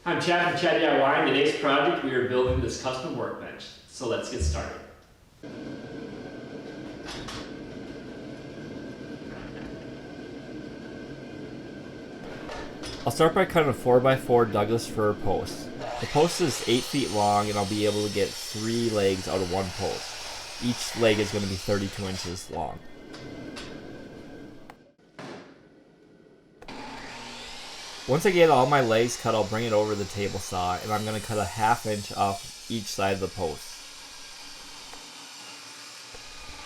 I'm Chad from Chad DIY. In today's project, we are building this custom workbench. So let's get started. I'll start by cutting a 4x4 Douglas fir post. The post is 8 feet long and I'll be able to get 3 legs out of one post. Each leg is going to be 32 inches long. Once I get all my legs cut, I'll bring it over the table saw and I'm going to cut a 1/2 inch off each side of the post.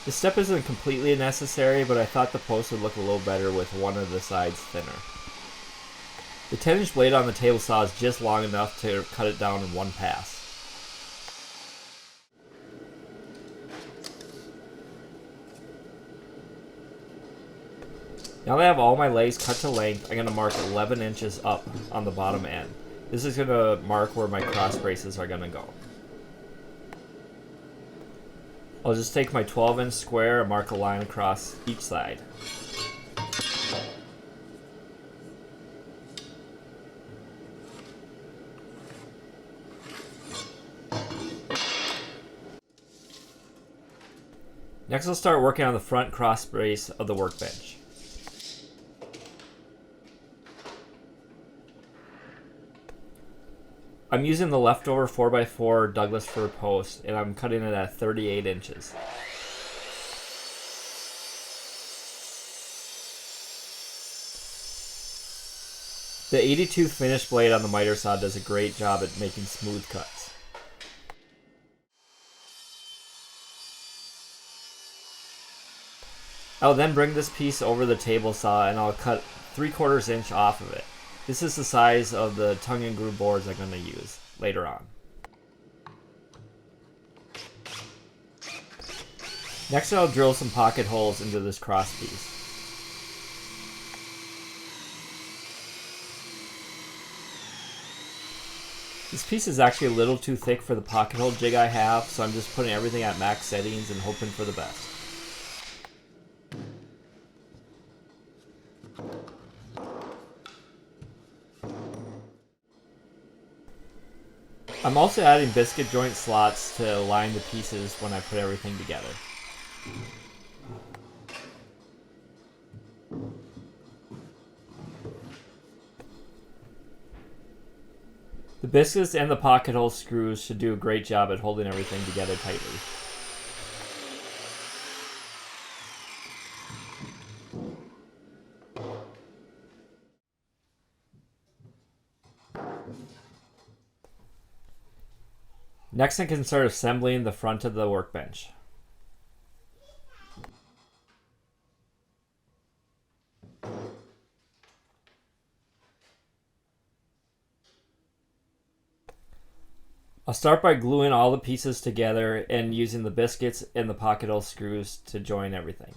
This step isn't completely necessary, but I thought the post would look a little better with one of the sides thinner. The 10-inch blade on the table saw is just long enough to cut it down in one pass. Now that I have all my legs cut to length, I'm going to mark 11 inches up on the bottom end. This is going to mark where my cross braces are going to go. I'll just take my 12-inch square and mark a line across each side. Next, I'll start working on the front cross brace of the workbench. I'm using the leftover 4x4 Douglas fir post and I'm cutting it at 38 inches. The 82 finish blade on the miter saw does a great job at making smooth cuts. I'll then bring this piece over the table saw and I'll cut 3/4 inch off of it. This is the size of the tongue and groove boards I'm going to use later on. Next, I'll drill some pocket holes into this cross piece. This piece is actually a little too thick for the pocket hole jig I have, so I'm just putting everything at max settings and hoping for the best. I'm also adding biscuit joint slots to align the pieces when I put everything together. The biscuits and the pocket hole screws should do a great job at holding everything together tightly. Next, I can start assembling the front of the workbench. I'll start by gluing all the pieces together and using the biscuits and the pocket hole screws to join everything.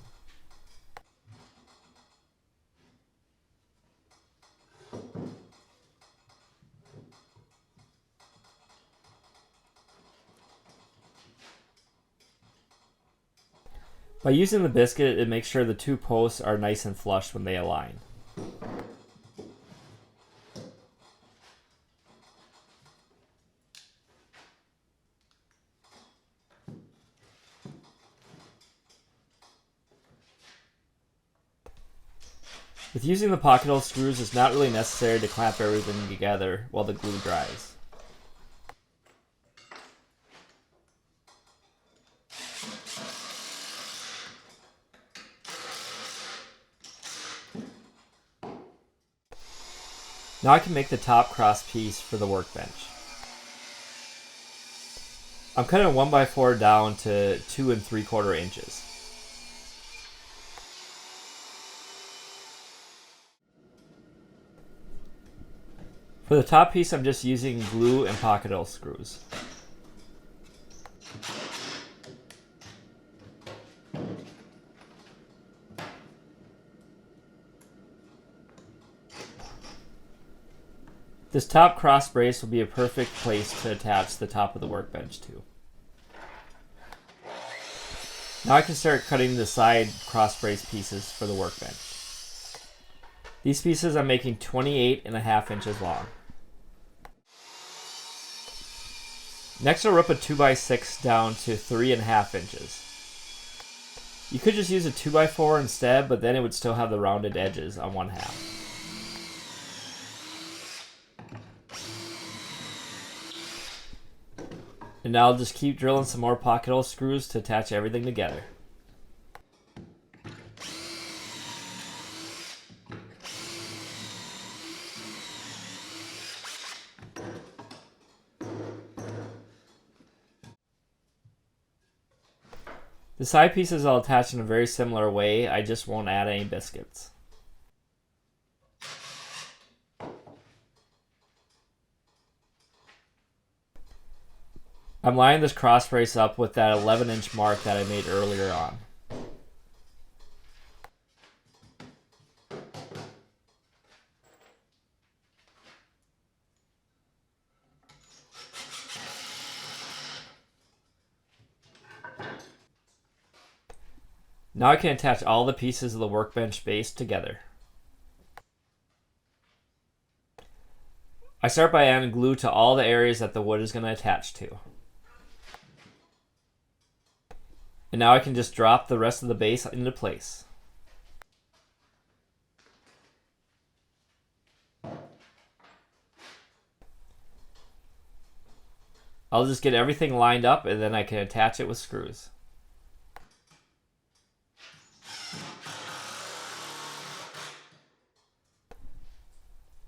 By using the biscuit, it makes sure the two posts are nice and flush when they align. With using the pocket hole screws, it's not really necessary to clamp everything together while the glue dries. Now I can make the top cross piece for the workbench. I'm cutting a 1x4 down to 2 3/4 inches. For the top piece, I'm just using glue and pocket hole screws. This top cross brace will be a perfect place to attach the top of the workbench to. Now I can start cutting the side cross brace pieces for the workbench. These pieces I'm making 28.5 inches long. Next I'll rip a 2x6 down to 3.5 inches. You could just use a 2x4 instead, but then it would still have the rounded edges on one half. And now I'll just keep drilling some more pocket hole screws to attach everything together. The side pieces I'll attach in a very similar way, I just won't add any biscuits. I'm lining this cross brace up with that 11-inch mark that I made earlier on. Now I can attach all the pieces of the workbench base together. I start by adding glue to all the areas that the wood is going to attach to. And now I can just drop the rest of the base into place. I'll just get everything lined up and then I can attach it with screws.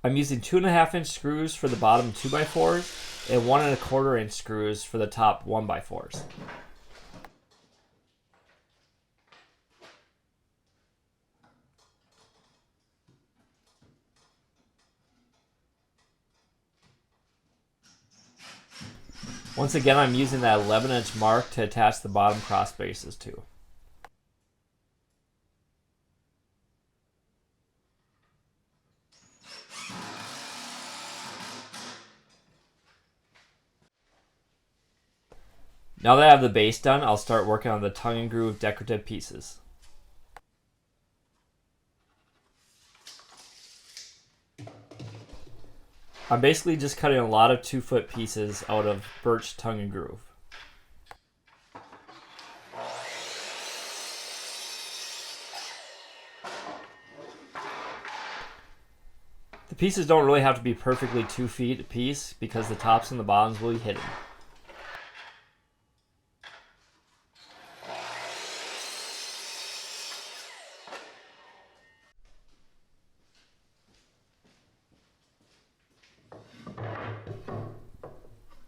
I'm using 2.5-inch screws for the bottom 2x4s and 1.25-inch screws for the top 1x4s. Once again, I'm using that 11-inch mark to attach the bottom cross braces to. Now that I have the base done, I'll start working on the tongue and groove decorative pieces. I'm basically just cutting a lot of 2-foot pieces out of birch tongue and groove. The pieces don't really have to be perfectly 2 feet a piece because the tops and the bottoms will be hidden.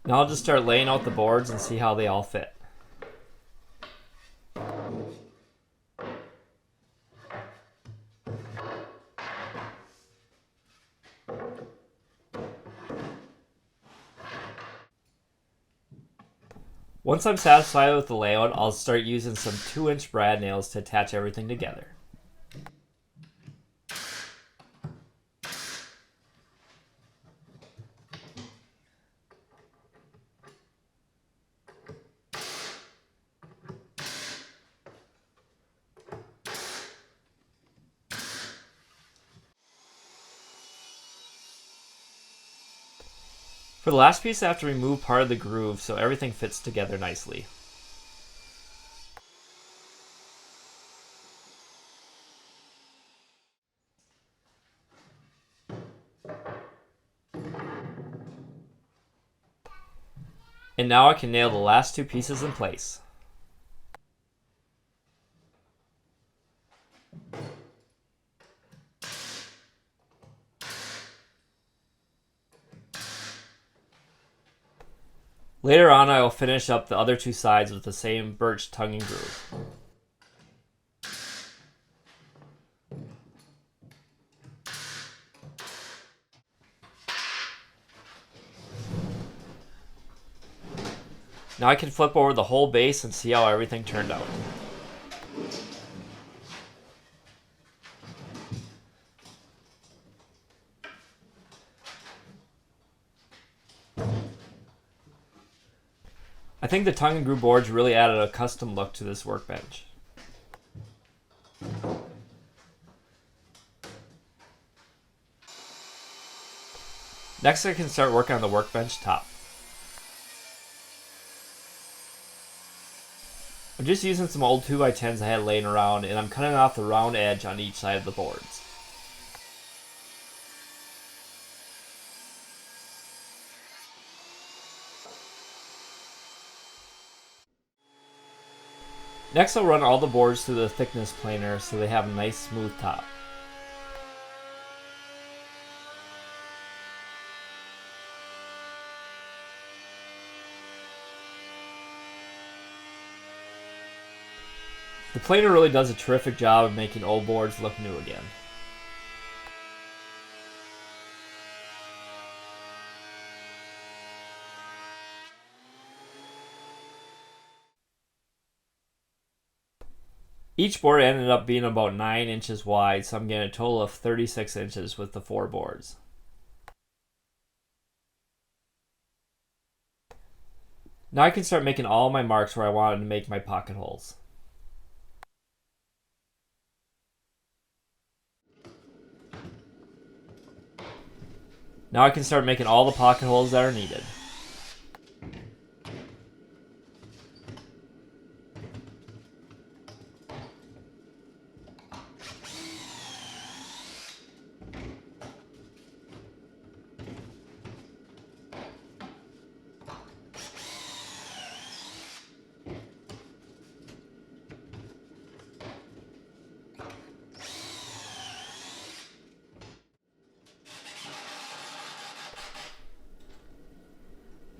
Now I'll just start laying out the boards and see how they all fit. Once I'm satisfied with the layout, I'll start using some 2-inch brad nails to attach everything together. For the last piece, I have to remove part of the groove so everything fits together nicely. And now I can nail the last 2 pieces in place. Later on, I will finish up the other 2 sides with the same birch tongue and groove. Now I can flip over the whole base and see how everything turned out. I think the tongue and groove boards really added a custom look to this workbench. Next I can start working on the workbench top. I'm just using some old 2x10s I had laying around, and I'm cutting off the round edge on each side of the boards. Next, I'll run all the boards through the thickness planer so they have a nice smooth top. The planer really does a terrific job of making old boards look new again. Each board ended up being about 9 inches wide, so I'm getting a total of 36 inches with the 4 boards. Now I can start making all my marks where I wanted to make my pocket holes. Now I can start making all the pocket holes that are needed.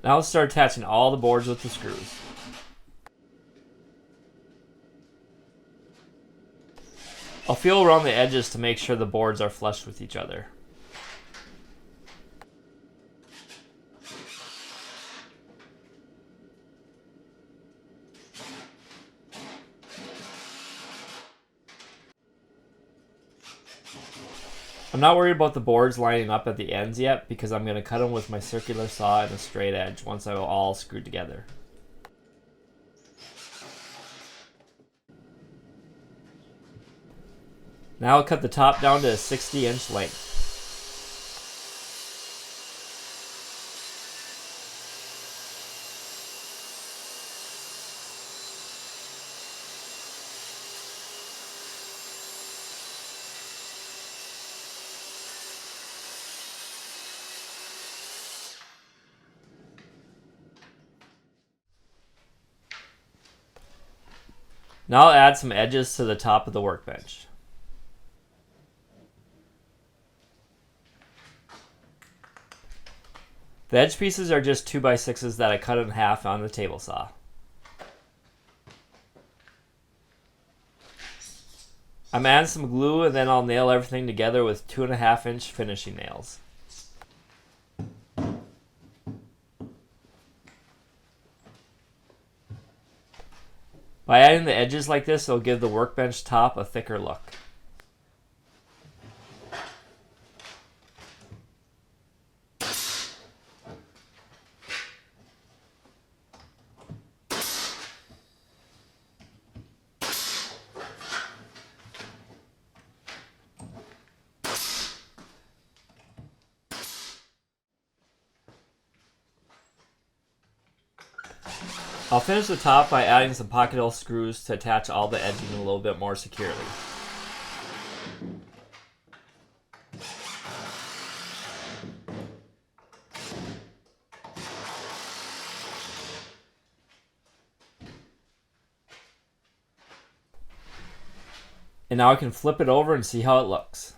Now let's start attaching all the boards with the screws. I'll feel around the edges to make sure the boards are flush with each other. I'm not worried about the boards lining up at the ends yet because I'm going to cut them with my circular saw and a straight edge once they're all screwed together. Now I'll cut the top down to a 60-inch length. Now I'll add some edges to the top of the workbench. The edge pieces are just 2x6s that I cut in half on the table saw. I'm adding some glue and then I'll nail everything together with 2.5-inch finishing nails. By adding the edges like this, it'll give the workbench top a thicker look. I'll finish the top by adding some pocket hole screws to attach all the edging a little bit more securely. And now I can flip it over and see how it looks.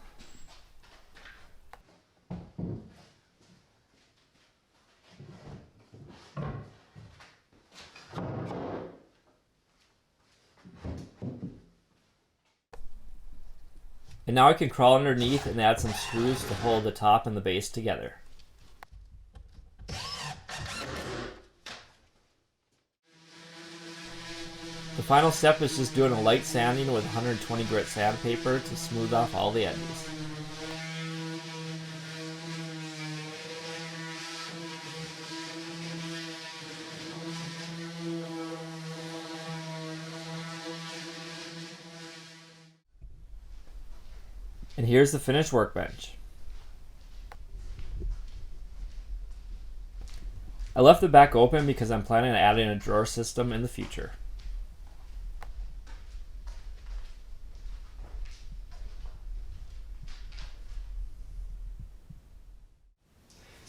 And now I can crawl underneath and add some screws to hold the top and the base together. The final step is just doing a light sanding with 120 grit sandpaper to smooth off all the edges. And here's the finished workbench. I left the back open because I'm planning on adding a drawer system in the future.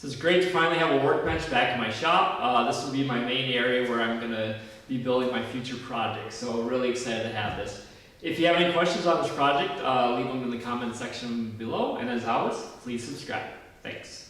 So it's great to finally have a workbench back in my shop. This will be my main area where I'm going to be building my future projects. So really excited to have this. If you have any questions on this project, leave them in the comment section below. And as always, please subscribe. Thanks.